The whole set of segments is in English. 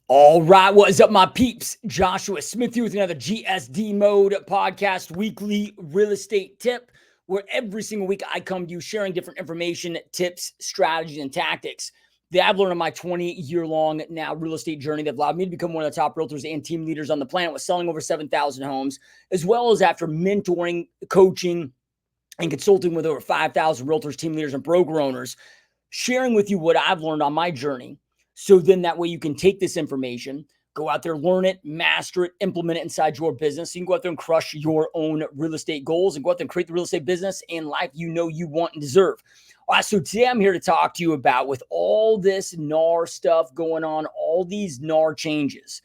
All right, what is up, my peeps? Joshua Smith here with another GSD Mode podcast, weekly real estate tip, where every single week I come to you sharing different information, tips, strategies, and tactics that I've learned in my 20-year-long now real estate journey that allowed me to become one of the top realtors and team leaders on the planet with selling over 7,000 homes, as well as after mentoring, coaching, and consulting with over 5,000 realtors, team leaders, and broker owners, sharing with you what I've learned on my journey. So then that way you can take this information, go out there, learn it, master it, implement it inside your business. So you can go out there and crush your own real estate goals and go out there and create the real estate business and life you know you want and deserve. All right, so today I'm here to talk to you about, with all this NAR stuff going on, all these NAR changes.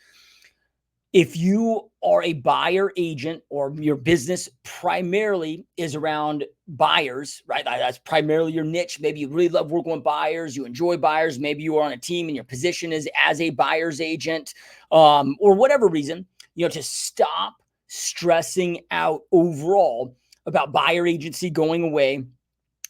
If you are a buyer agent or your business primarily is around buyers, right? That's primarily your niche. Maybe you really love working with buyers. You enjoy buyers. Maybe you are on a team and your position is as a buyer's agent, or whatever reason, to stop stressing out overall about buyer agency going away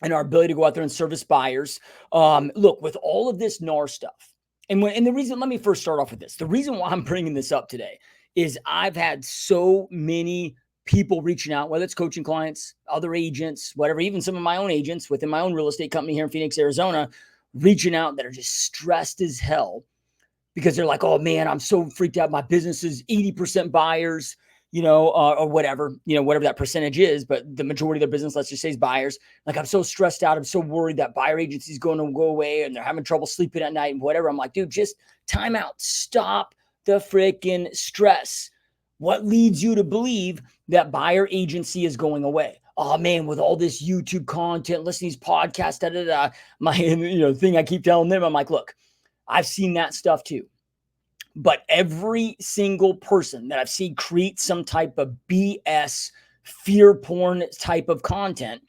and our ability to go out there and service buyers. Look, with all of this NAR stuff, and the reason, let me first start off with this. The reason why I'm bringing this up today is I've had so many people reaching out, whether it's coaching clients, other agents, whatever, even some of my own agents within my own real estate company here in Phoenix, Arizona, reaching out that are just stressed as hell because they're like, oh man, I'm so freaked out. My business is 80% buyers, or whatever, whatever that percentage is, but the majority of their business, let's just say, is buyers. Like, I'm so stressed out. I'm so worried that buyer agency is going to go away and they're having trouble sleeping at night and whatever. I'm like, dude, just time out. Stop the freaking stress. What leads you to believe that buyer agency is going away? Oh man, with all this YouTube content, listening to these podcasts, my thing I keep telling them, I'm like, look, I've seen that stuff too. But every single person that I've seen create some type of BS, fear porn type of content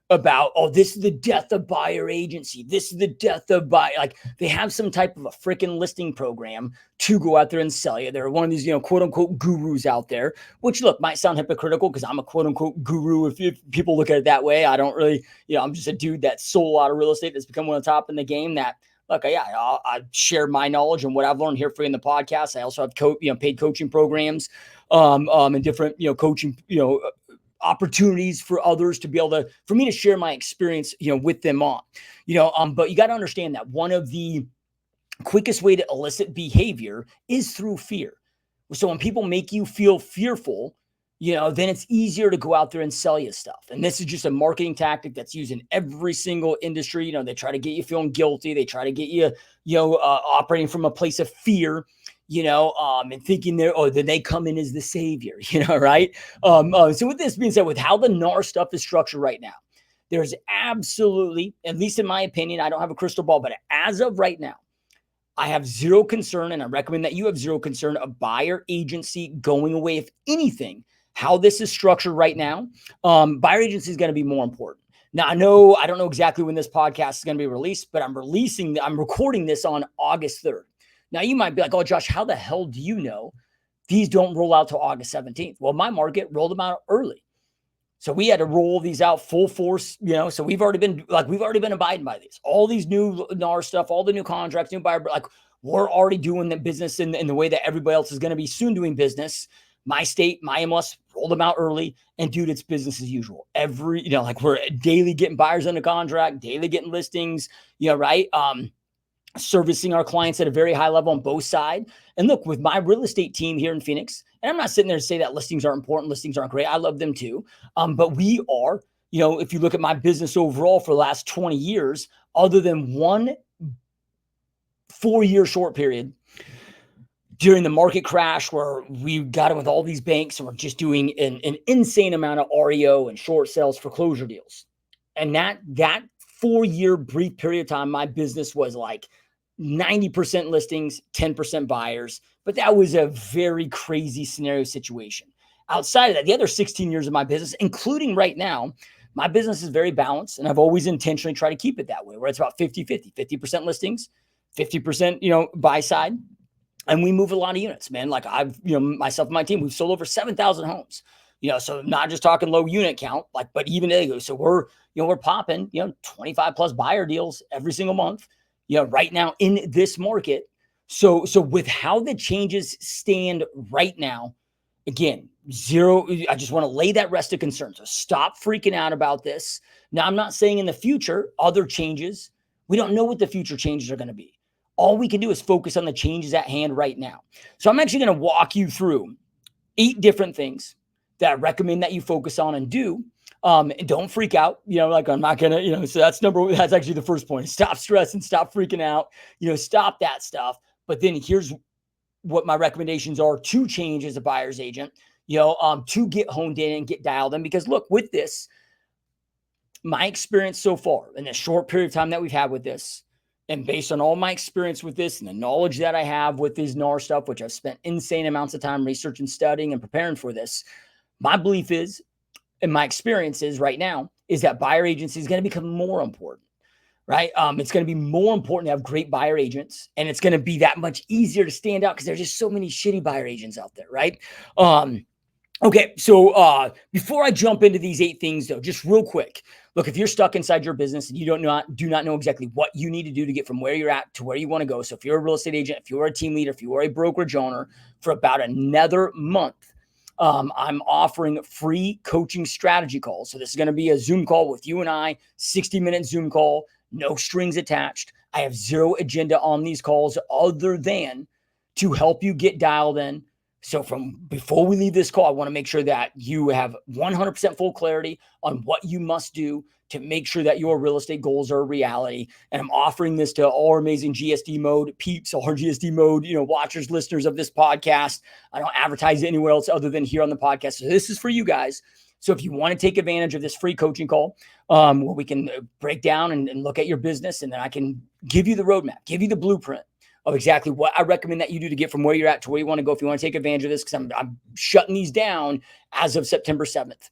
about, oh, this is the death of buyer agency. This is the death of buyer. Like, they have some type of a freaking listing program to go out there and sell you. They're one of these, quote unquote gurus out there, which, look, might sound hypocritical because I'm a quote unquote guru. If people look at it that way, I don't really, I'm just a dude that sold a lot of real estate that's become one of the top in the game that, look, yeah, I share my knowledge and what I've learned here for you in the podcast. I also have paid coaching programs, and different, coaching, opportunities for others to be able to, for me to share my experience, with them on, but you got to understand that one of the quickest way to elicit behavior is through fear. So when people make you feel fearful, then it's easier to go out there and sell you stuff. And this is just a marketing tactic that's used in every single industry. They try to get you feeling guilty. They try to get you, operating from a place of fear, and thinking that they come in as the savior, right? So with this being said, with how the NAR stuff is structured right now, there's absolutely, at least in my opinion, I don't have a crystal ball, but as of right now, I have zero concern, and I recommend that you have zero concern of buyer agency going away. If anything, how this is structured right now, buyer agency is going to be more important. Now, I don't know exactly when this podcast is going to be released, but I'm recording this on August 3rd. Now, you might be like, oh, Josh, how the hell do you know these don't roll out till August 17th? Well, my market rolled them out early. So we had to roll these out full force, so we've already been abiding by these. All these new NAR stuff, all the new contracts, new buyer, like, we're already doing the business in the way that everybody else is going to be soon doing business. My state, my MLS rolled them out early, and dude, it's business as usual. We're daily getting buyers under contract, daily getting listings, right? Servicing our clients at a very high level on both sides. And look, with my real estate team here in Phoenix, and I'm not sitting there to say that listings aren't important, listings aren't great. I love them too. But we are, if you look at my business overall for the last 20 years, other than one 4-year short period during the market crash where we got in with all these banks and we're just doing an insane amount of REO and short sales foreclosure deals. And that 4-year brief period of time, my business was like 90% listings, 10% buyers. But that was a very crazy scenario situation. Outside of that, the other 16 years of my business, including right now, my business is very balanced. And I've always intentionally tried to keep it that way, where it's about 50-50, 50% listings, 50%, buy side. And we move a lot of units, man. Like, myself and my team, we've sold over 7,000 homes. So not just talking low unit count, but even so we're popping, 25 plus buyer deals every single month, right now in this market. So with how the changes stand right now, again, zero. I just want to lay that rest of concern. So stop freaking out about this. Now, I'm not saying in the future, other changes, we don't know what the future changes are going to be. All we can do is focus on the changes at hand right now. So I'm actually going to walk you through 8 different things that I recommend that you focus on and do. And don't freak out, like I'm not going to, so that's actually the first point. Stop stressing, stop freaking out, stop that stuff. But then here's what my recommendations are to change as a buyer's agent, to get honed in and get dialed in. Because look, with this, my experience so far in the short period of time that we've had with this, and based on all my experience with this and the knowledge that I have with this NAR stuff, which I've spent insane amounts of time researching, studying, and preparing for this, my belief is, and my experience is right now, is that buyer agency is going to become more important. Right. It's going to be more important to have great buyer agents, and it's going to be that much easier to stand out because there's just so many shitty buyer agents out there. Right. Okay. So before I jump into these 8 things, though, just real quick, look, if you're stuck inside your business and you do not know exactly what you need to do to get from where you're at to where you want to go. So if you're a real estate agent, if you're a team leader, if you are a brokerage owner, for about another month, I'm offering free coaching strategy calls. So this is going to be a Zoom call with you and I, 60-minute Zoom call, no strings attached. I have zero agenda on these calls other than to help you get dialed in. So from before we leave this call, I want to make sure that you have 100% full clarity on what you must do to make sure that your real estate goals are a reality. And I'm offering this to all amazing GSD mode peeps, all GSD mode, watchers, listeners of this podcast. I don't advertise it anywhere else other than here on the podcast. So this is for you guys. So if you want to take advantage of this free coaching call, where we can break down and look at your business, and then I can give you the roadmap, give you the blueprint of exactly what I recommend that you do to get from where you're at to where you want to go. If you want to take advantage of this, because I'm shutting these down as of September 7th.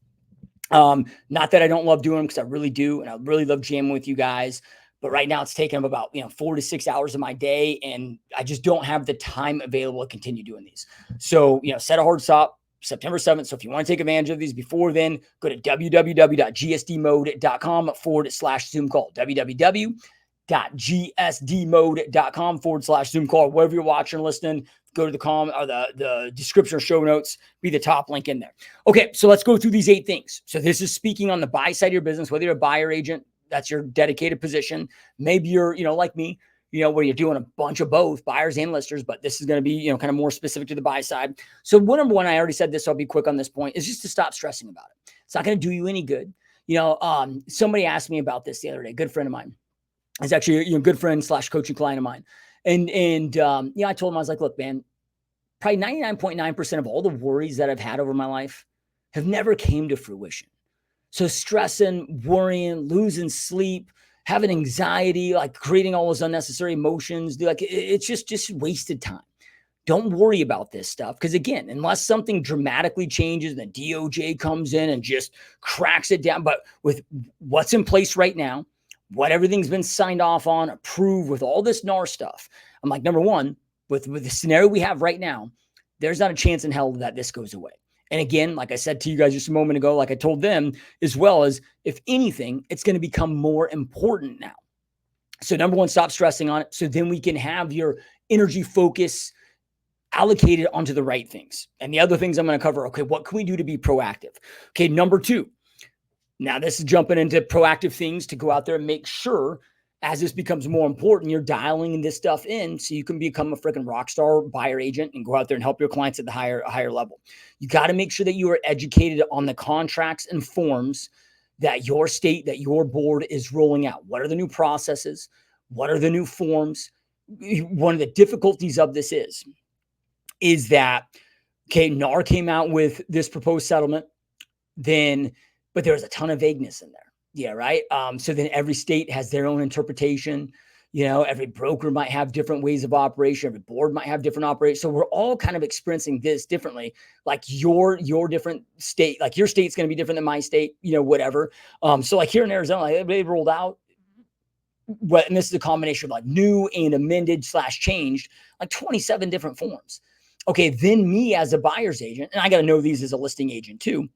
Not that I don't love doing them, because I really do. And I really love jamming with you guys. But right now it's taking up about 4 to 6 hours of my day. And I just don't have the time available to continue doing these. So, set a hard stop. September 7th. So if you want to take advantage of these before then, go to www.gsdmode.com/Zoom call. www.gsdmode.com/Zoom call. Wherever you're watching or listening, go to the the description or show notes, be the top link in there. Okay, so let's go through these 8 things. So this is speaking on the buy side of your business, whether you're a buyer agent, that's your dedicated position. Maybe you're, like me, where you're doing a bunch of both buyers and listers, but this is going to be, kind of more specific to the buy side. So number one, I already said this, so I'll be quick on this point, is just to stop stressing about it. It's not going to do you any good. Somebody asked me about this the other day, a good friend of mine. It's actually a good friend / coaching client of mine. And I told him, I was like, look, man, probably 99.9% of all the worries that I've had over my life have never came to fruition. So stressing, worrying, losing sleep, having anxiety, like creating all those unnecessary emotions, like it's just wasted time. Don't worry about this stuff. Because again, unless something dramatically changes and the DOJ comes in and just cracks it down, but with what's in place right now, what everything's been signed off on, approved with all this NAR stuff, I'm like, number one, with the scenario we have right now, there's not a chance in hell that this goes away. And again, like I said to you guys just a moment ago, like I told them as well, as if anything, it's going to become more important now. So number one, stop stressing on it. So then we can have your energy focus allocated onto the right things. And the other things I'm going to cover, okay, what can we do to be proactive? Okay, number two, now this is jumping into proactive things to go out there and make sure as this becomes more important, you're dialing this stuff in so you can become a freaking rock star buyer agent and go out there and help your clients at the higher level. You got to make sure that you are educated on the contracts and forms that your state, that your board is rolling out. What are the new processes? What are the new forms? One of the difficulties of this is that, okay, NAR came out with this proposed settlement, but there's a ton of vagueness in there. Yeah, right. So then every state has their own interpretation. Every broker might have different ways of operation. Every board might have different operations. So we're all kind of experiencing this differently. Like your different state, like your state's going to be different than my state, whatever. So like here in Arizona, like they rolled out, and this is a combination of like new and amended / changed, like 27 different forms. Okay, then me as a buyer's agent, and I got to know these as a listing agent too.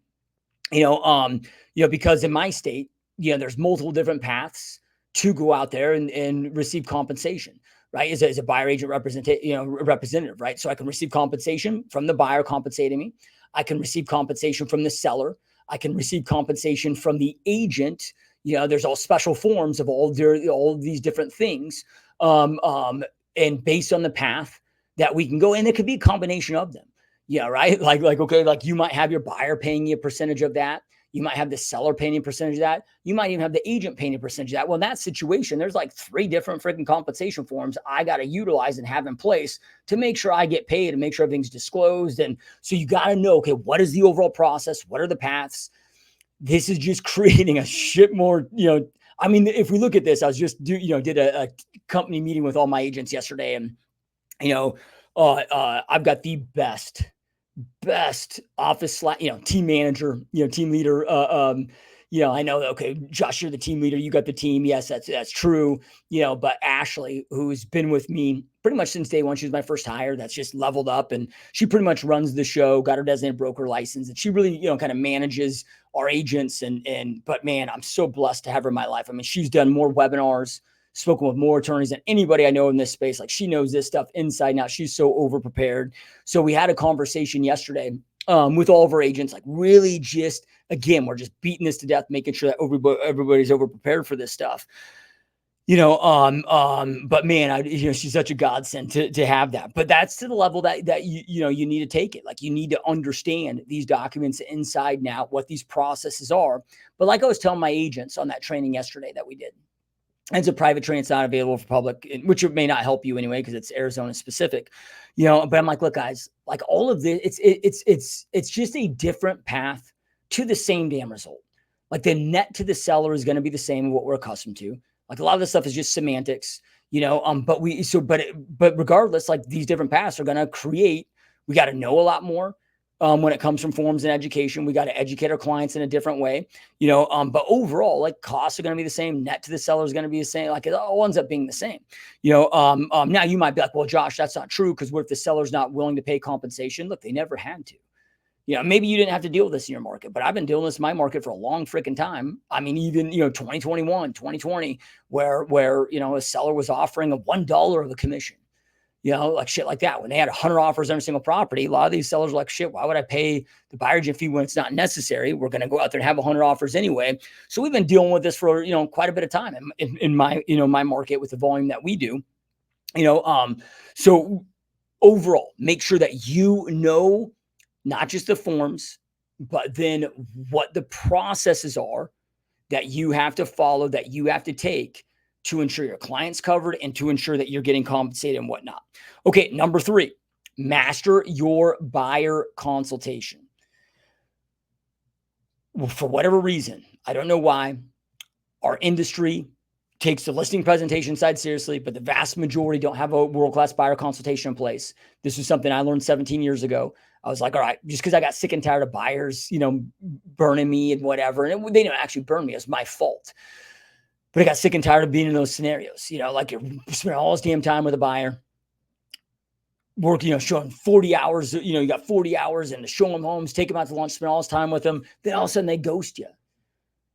Because in my state, there's multiple different paths to go out there and receive compensation, right? As a buyer agent representative, right? So I can receive compensation from the buyer compensating me. I can receive compensation from the seller. I can receive compensation from the agent. There's all special forms of all these different things. And based on the path that we can go, and it could be a combination of them. Yeah, right. Okay, like you might have your buyer paying you a percentage of that. You might have the seller paying a percentage of that. You might even have the agent paying a percentage of that. Well, in that situation, there's like 3 different freaking compensation forms I got to utilize and have in place to make sure I get paid and make sure everything's disclosed. And so you got to know, okay, what is the overall process? What are the paths? This is just creating a shit more, I mean, if we look at this, I was just did a company meeting with all my agents yesterday, and I've got the best office team manager, team leader. I know that, okay, Josh, you're the team leader, you got the team. Yes, that's true. But Ashley, who's been with me pretty much since day one, she was my first hire. That's just leveled up, and she pretty much runs the show, got her designated broker license, and she really, kind of manages our agents. But man, I'm so blessed to have her in my life. I mean, she's done more webinars, spoken with more attorneys than anybody I know in this space. Like, she knows this stuff inside and out. She's so over prepared. So we had a conversation yesterday with all of our agents, like really just, again, we're just beating this to death, making sure that everybody's over prepared for this stuff. But man, she's such a godsend to have that. But that's to the level that you need to take it. Like, you need to understand these documents inside and out, what these processes are. But like I was telling my agents on that training yesterday that we did, it's a private training. It's not available for public, which may not help you anyway, because it's Arizona specific, but I'm like, look, guys, like all of this, it's just a different path to the same damn result. Like, the net to the seller is going to be the same, what we're accustomed to. Like, a lot of this stuff is just semantics, but regardless, like, these different paths are going to create, we got to know a lot more. When it comes from forms and education, we got to educate our clients in a different way, but overall, like, costs are going to be the same. Net to the seller is going to be the same. Like, it all ends up being the same, now you might be like, well, Josh, that's not true. Cause what if the seller's not willing to pay compensation? Look, they never had to, maybe you didn't have to deal with this in your market, but I've been dealing with this in my market for a long freaking time. I mean, even, 2021, 2020, where, a seller was offering a $1 of a commission. Like shit like that. When they had 100 offers on a single property, a lot of these sellers are like, shit, why would I pay the buyer agent fee when it's not necessary? We're going to go out there and have 100 offers anyway. So we've been dealing with this for, quite a bit of time in my, my market with the volume that we do, so overall, make sure that not just the forms, but then what the processes are that you have to follow, that you have to take to ensure your client's covered and to ensure that you're getting compensated and whatnot. Okay, number 3, master your buyer consultation. Well, for whatever reason, I don't know why, our industry takes the listing presentation side seriously, but the vast majority don't have a world-class buyer consultation in place. This is something I learned 17 years ago. I was like, all right, just because I got sick and tired of buyers, burning me and whatever. And they didn't actually burn me. It was my fault. But I got sick and tired of being in those scenarios, like you're spending all this damn time with a buyer, working, showing 40 hours, you got 40 hours and to show them homes, take them out to lunch, spend all this time with them. Then all of a sudden they ghost you.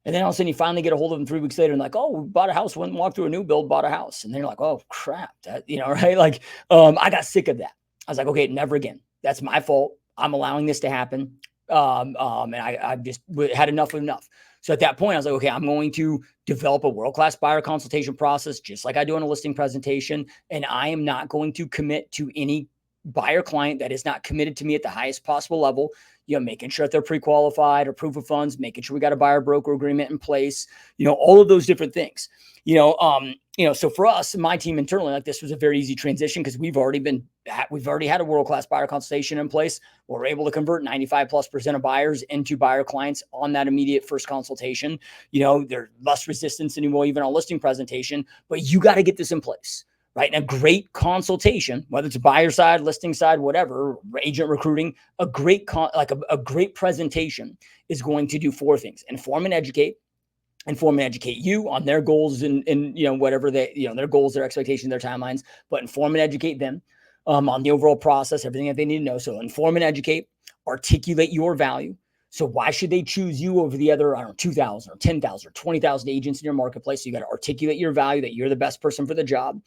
And then all of a sudden you finally get a hold of them 3 weeks later and like, oh, we bought a house, went and walked through a new build, bought a house. And they're like, oh crap, that, right? Like, I got sick of that. I was like, okay, never again. That's my fault. I'm allowing this to happen. And I just had enough of enough. So at that point, I was like, okay, I'm going to develop a world-class buyer consultation process, just like I do in a listing presentation. And I am not going to commit to any buyer client that is not committed to me at the highest possible level, making sure that they're pre-qualified or proof of funds, making sure we got a buyer broker agreement in place, all of those different things, so for us, my team internally, like, this was a very easy transition because we've already had a world-class buyer consultation in place. We're able to convert 95+% of buyers into buyer clients on that immediate first consultation. There's less resistance anymore, even on a listing presentation, but you got to get this in place. Right. And a great consultation, whether it's buyer side, listing side, whatever, agent recruiting, a great presentation is going to do 4 things: inform and educate you on their goals and whatever their goals, their expectations, their timelines, but inform and educate them on the overall process, everything that they need to know. So inform and educate, articulate your value. So why should they choose you over the other, 2,000 or 10,000 or 20,000 agents in your marketplace? So you got to articulate your value, that you're the best person for the job.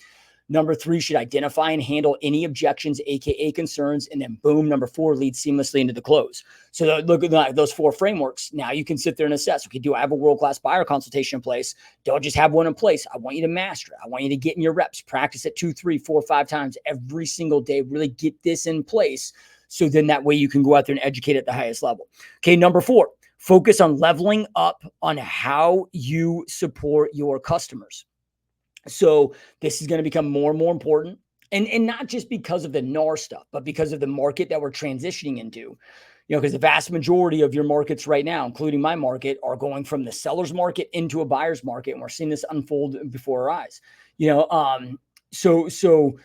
Number 3 should identify and handle any objections, aka concerns, and then boom, number 4 leads seamlessly into the close. So look at those 4 frameworks. Now you can sit there and assess, okay, do I have a world-class buyer consultation in place? Don't just have one in place. I want you to master it. I want you to get in your reps, practice it 2, 3, 4, 5 times every single day. Really get this in place. So then that way you can go out there and educate at the highest level. Okay, number 4, focus on leveling up on how you support your customers. So this is going to become more and more important. And not just because of the NAR stuff, but because of the market that we're transitioning into. Because the vast majority of your markets right now, including my market, are going from the seller's market into a buyer's market. And we're seeing this unfold before our eyes. So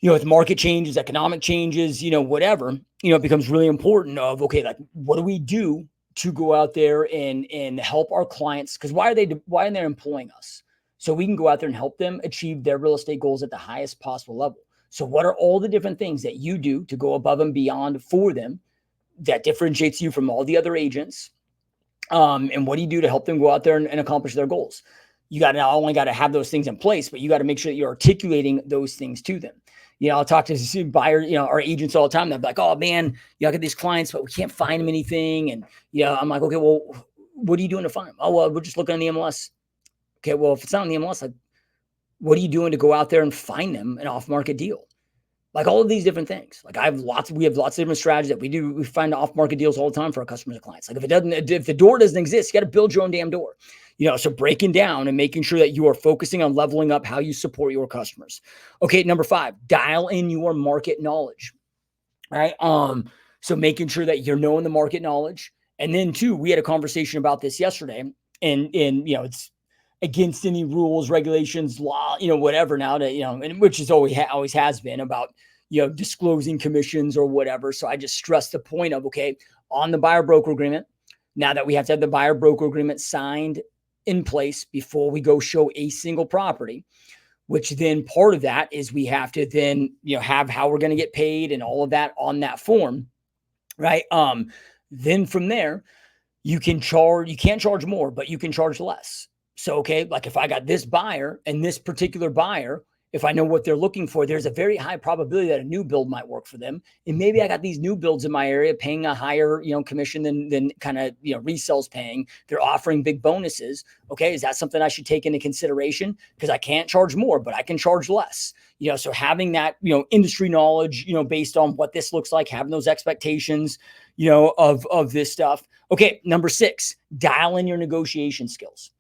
with market changes, economic changes, whatever, it becomes really important of, okay, like what do we do to go out there and help our clients? Because why are they employing us? So we can go out there and help them achieve their real estate goals at the highest possible level. So what are all the different things that you do to go above and beyond for them that differentiates you from all the other agents? And what do you do to help them go out there and accomplish their goals? You got to not only got to have those things in place, but you got to make sure that you're articulating those things to them. I'll talk to buyers, our agents all the time. They're like, oh man, I got these clients, but we can't find them anything. And, I'm like, okay, well, what are you doing to find them? Oh, well, we're just looking on the MLS. Okay, well, if it's not on the MLS, like, what are you doing to go out there and find them an off-market deal? Like all of these different things. Like we have lots of different strategies that we do. We find off-market deals all the time for our customers and clients. Like if the door doesn't exist, you got to build your own damn door. So breaking down and making sure that you are focusing on leveling up how you support your customers. Okay, number 5, dial in your market knowledge. All right. So making sure that you're knowing the market knowledge. And then 2, we had a conversation about this yesterday, and it's against any rules, regulations, law, whatever now to, and which is always has been about, disclosing commissions or whatever. So I just stress the point of, okay, on the buyer broker agreement, now that we have to have the buyer broker agreement signed in place before we go show a single property, which then part of that is we have to then, have how we're going to get paid and all of that on that form. Right. Then from there, you can't charge more, but you can charge less. So, okay, like if I got this buyer and this particular buyer, if I know what they're looking for, there's a very high probability that a new build might work for them. And maybe I got these new builds in my area paying a higher, commission than kind of, resales paying. They're offering big bonuses. Okay, is that something I should take into consideration? Because I can't charge more, but I can charge less. So having that, industry knowledge, based on what this looks like, having those expectations, of this stuff. Okay, number 6, dial in your negotiation skills.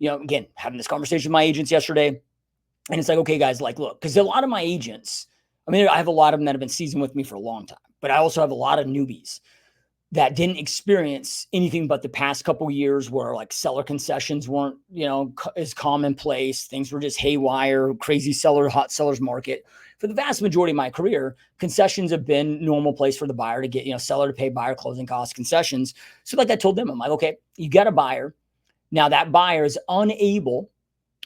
Again, having this conversation with my agents yesterday, and it's like, okay, guys, like, look, because a lot of my agents, I have a lot of them that have been seasoned with me for a long time, but I also have a lot of newbies that didn't experience anything but the past couple of years where like seller concessions weren't, as commonplace. Things were just haywire, crazy hot sellers market. For the vast majority of my career, concessions have been normal place for the buyer to get, seller to pay buyer closing costs, concessions. So like I told them, I'm like, okay, you got a buyer. Now that buyer is unable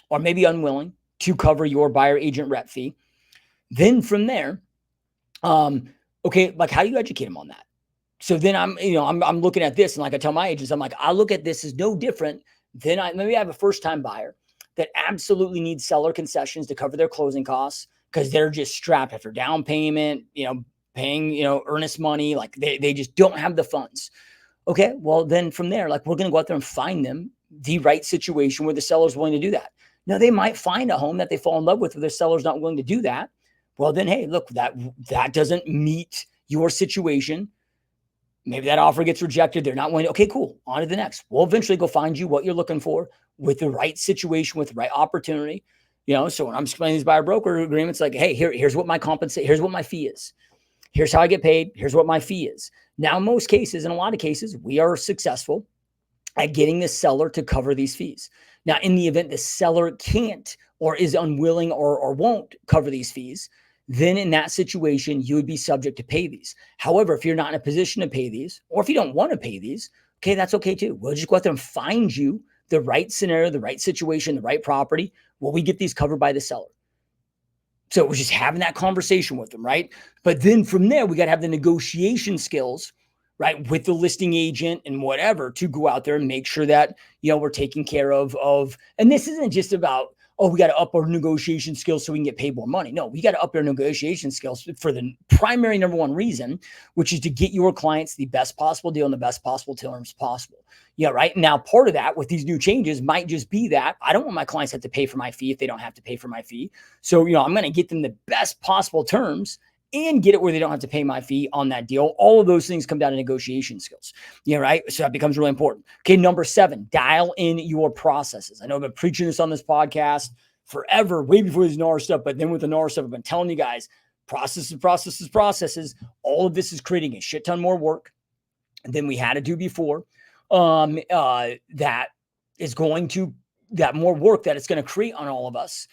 or maybe unwilling to cover your buyer agent rep fee. Then from there, okay, like how do you educate them on that? So then I'm looking at this, and like I tell my agents, I'm like, I look at this as no different than maybe I have a first-time buyer that absolutely needs seller concessions to cover their closing costs because they're just strapped after down payment, paying, earnest money, like they just don't have the funds. Okay, well then from there, like we're going to go out there and find them the right situation where the seller's willing to do that. Now they might find a home that they fall in love with where their seller's not willing to do that. Well then, hey, look, that doesn't meet your situation. Maybe that offer gets rejected. They're not willing to, okay, cool, on to the next. We'll eventually go find you what you're looking for with the right situation, with the right opportunity. So when I'm explaining these buyer broker agreements, like, hey, here's what here's what my fee is. Here's how I get paid. Here's what my fee is. Now, in most cases, in a lot of cases, we are successful at getting the seller to cover these fees. Now, in the event the seller can't or is unwilling or won't cover these fees, then in that situation, you would be subject to pay these. However, if you're not in a position to pay these, or if you don't want to pay these, okay, that's okay too. We'll just go out there and find you the right scenario, the right situation, the right property. Will we get these covered by the seller? So it was just having that conversation with them, right? But then from there, we got to have the negotiation skills, right, with the listing agent and whatever to go out there and make sure that, we're taking care of, and this isn't just about, oh, we got to up our negotiation skills so we can get paid more money. No, we got to up our negotiation skills for the primary number one reason, which is to get your clients the best possible deal and the best possible terms possible. Yeah, right. Now, part of that with these new changes might just be that I don't want my clients to have to pay for my fee if they don't have to pay for my fee. So, I'm going to get them the best possible terms and get it where they don't have to pay my fee on that deal. All of those things come down to negotiation skills. Right? So that becomes really important. Okay, number 7, dial in your processes. I know I've been preaching this on this podcast forever, way before this NAR stuff, but then with the NAR stuff, I've been telling you guys, processes. All of this is creating a shit ton more work than we had to do before. That is going to, that more work that it's going to create on all of us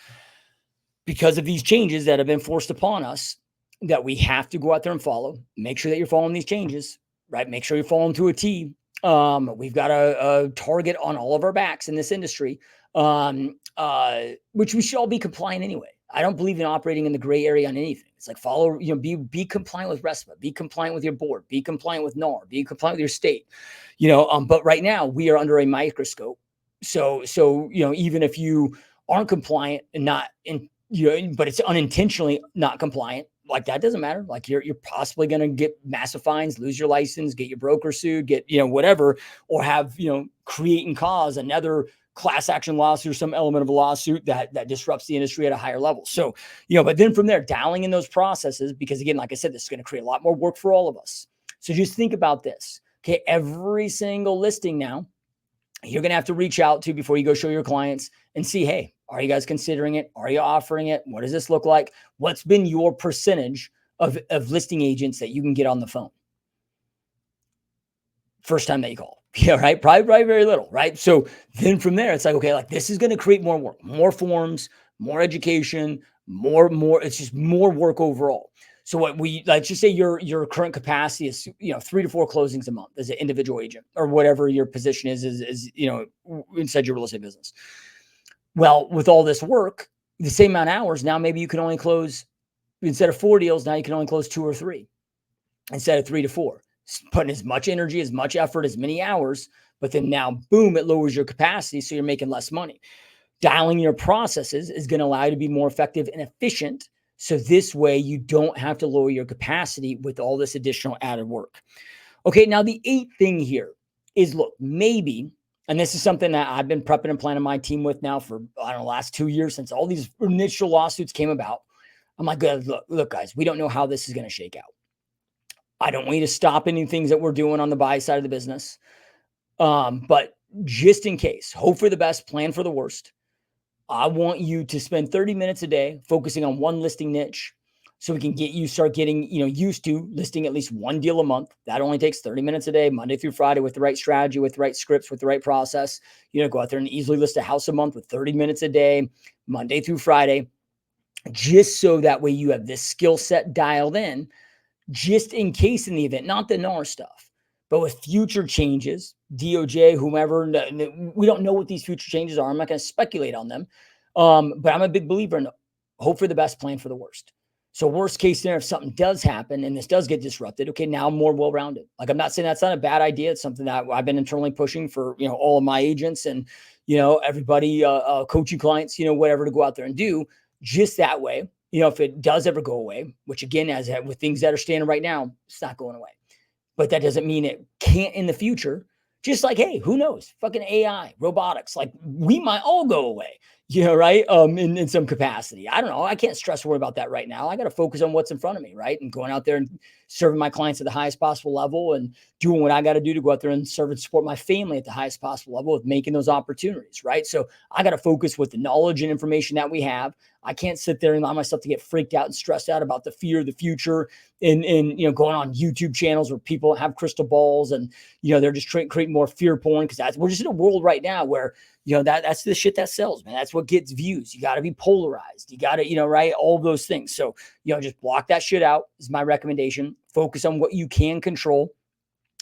because of these changes that have been forced upon us, that we have to go out there and follow. Make sure that you're following these changes, right? Make sure you're following to a T. We've got a target on all of our backs in this industry, which we should all be compliant anyway. I don't believe in operating in the gray area on anything. It's like follow, be compliant with RESPA, be compliant with your board, be compliant with NAR, be compliant with your state, but right now we are under a microscope. So, even if you aren't compliant and not in, but it's unintentionally not compliant, like that doesn't matter. Like you're possibly going to get massive fines, lose your license, get your broker sued, get, whatever, or have, create and cause another class action lawsuit or some element of a lawsuit that disrupts the industry at a higher level. So, but then from there, dialing in those processes, because again, like I said, this is going to create a lot more work for all of us. So just think about this. Okay. Every single listing now, you're going to have to reach out to before you go show your clients and see, hey, are you guys considering it? Are you offering it? What does this look like? What's been your percentage of listing agents that you can get on the phone first time that you call? Yeah, right. Probably very little, right? So then from there, it's like, okay, like this is going to create more work, more forms, more education, more. It's just more work overall. So what let's just say your current capacity is 3 to 4 closings a month as an individual agent or whatever your position is inside your real estate business. Well, with all this work, the same amount of hours, now maybe you can only close, instead of 4 deals, now you can only close 2 or 3 instead of 3 to 4. Putting as much energy, as much effort, as many hours, but then now, boom, it lowers your capacity, so you're making less money. Dialing your processes is going to allow you to be more effective and efficient. So this way you don't have to lower your capacity with all this additional added work. Okay, now the 8th thing here is, look, maybe, and this is something that I've been prepping and planning my team with now for, I don't know, last 2 years since all these initial lawsuits came about. I'm like, look, guys, we don't know how this is going to shake out. I don't want you to stop any things that we're doing on the buy side of the business. But just in case, hope for the best, plan for the worst. I want you to spend 30 minutes a day focusing on one listing niche so we can start getting, used to listing at least one deal a month. That only takes 30 minutes a day, Monday through Friday, with the right strategy, with the right scripts, with the right process. Go out there and easily list a house a month with 30 minutes a day, Monday through Friday, just so that way you have this skill set dialed in, just in case in the event, not the NAR stuff, but with future changes, DOJ, whomever, we don't know what these future changes are. I'm not going to speculate on them. But I'm a big believer in hope for the best, plan for the worst. So worst case scenario, if something does happen and this does get disrupted, okay, now I'm more well-rounded. Like, I'm not saying that's not a bad idea. It's something that I've been internally pushing for, all of my agents and, everybody, coaching clients, whatever, to go out there and do just that way. If it does ever go away, which again, as with things that are standing right now, it's not going away. But that doesn't mean it can't in the future. Just like, hey, who knows? Fucking AI, robotics, like we might all go away, right? In some capacity. I don't know. I can't stress worry about that right now. I got to focus on what's in front of me, right? And going out there and serving my clients at the highest possible level and doing what I got to do to go out there and serve and support my family at the highest possible level with making those opportunities, right? So I got to focus with the knowledge and information that we have. I can't sit there and allow myself to get freaked out and stressed out about the fear of the future and going on YouTube channels where people have crystal balls and, they're just creating more fear porn, because we're just in a world right now where, that's the shit that sells, man. That's what gets views. You got to be polarized. You got to, right? All those things. So, just block that shit out is my recommendation. Focus on what you can control.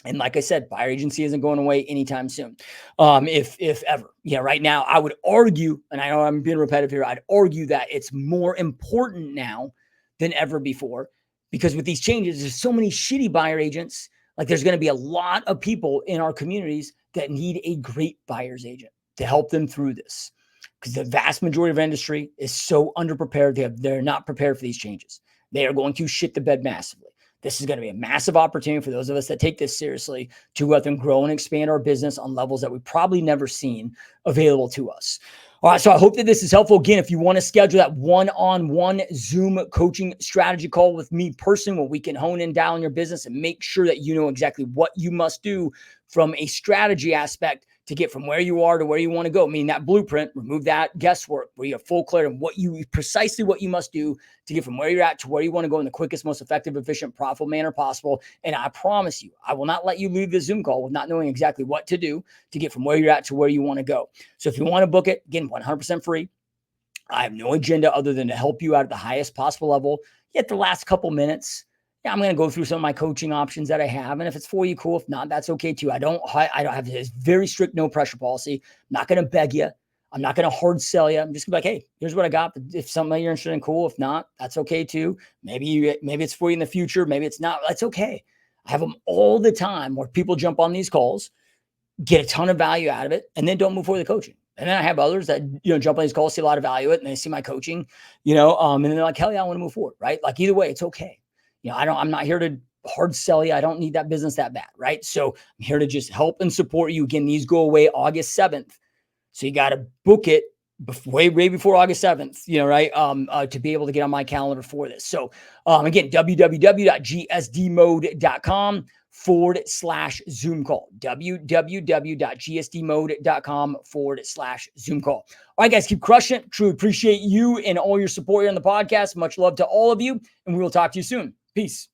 And like I said, buyer agency isn't going away anytime soon. If ever, right now I would argue, and I know I'm being repetitive here, I'd argue that it's more important now than ever before, because with these changes, there's so many shitty buyer agents. Like, there's going to be a lot of people in our communities that need a great buyer's agent to help them through this. because the vast majority of industry is so underprepared. They're not prepared for these changes. They are going to shit the bed massively. This is going to be a massive opportunity for those of us that take this seriously to go out and grow and expand our business on levels that we've probably never seen available to us. All right, so I hope that this is helpful. Again, if you want to schedule that one-on-one Zoom coaching strategy call with me personally, where we can hone in down your business and make sure that you know exactly what you must do from a strategy aspect to get from where you are to where you want to go, meaning that blueprint, remove that guesswork, where you have full clarity on precisely what you must do to get from where you're at to where you want to go in the quickest, most effective, efficient, profitable manner possible. And I promise you, I will not let you leave the Zoom call with not knowing exactly what to do to get from where you're at to where you want to go. So if you want to book it, again, 100% free. I have no agenda other than to help you out at the highest possible level. Yet the last couple minutes, I'm going to go through some of my coaching options that I have. And if it's for you, cool. If not, that's okay too. I don't have this very strict no pressure policy. I'm not going to beg you. I'm not going to hard sell you. I'm just gonna be like, hey, here's what I got. If something you're interested in, cool. If not, that's okay too. Maybe it's for you in the future. Maybe it's not. That's okay. I have them all the time where people jump on these calls, get a ton of value out of it, and then don't move forward with the coaching. And then I have others that, jump on these calls, see a lot of value in it, and they see my coaching, and then they're like, hell yeah, I want to move forward, right? Like either way, it's okay. I'm not here to hard sell you. I don't need that business that bad, right? So I'm here to just help and support you. Again, these go away August 7th. So you got to book it way before August 7th, right? To be able to get on my calendar for this. So again, www.gsdmode.com/Zoom call. www.gsdmode.com/Zoom call. All right, guys, keep crushing it. Truly appreciate you and all your support here on the podcast. Much love to all of you, and we will talk to you soon. Peace.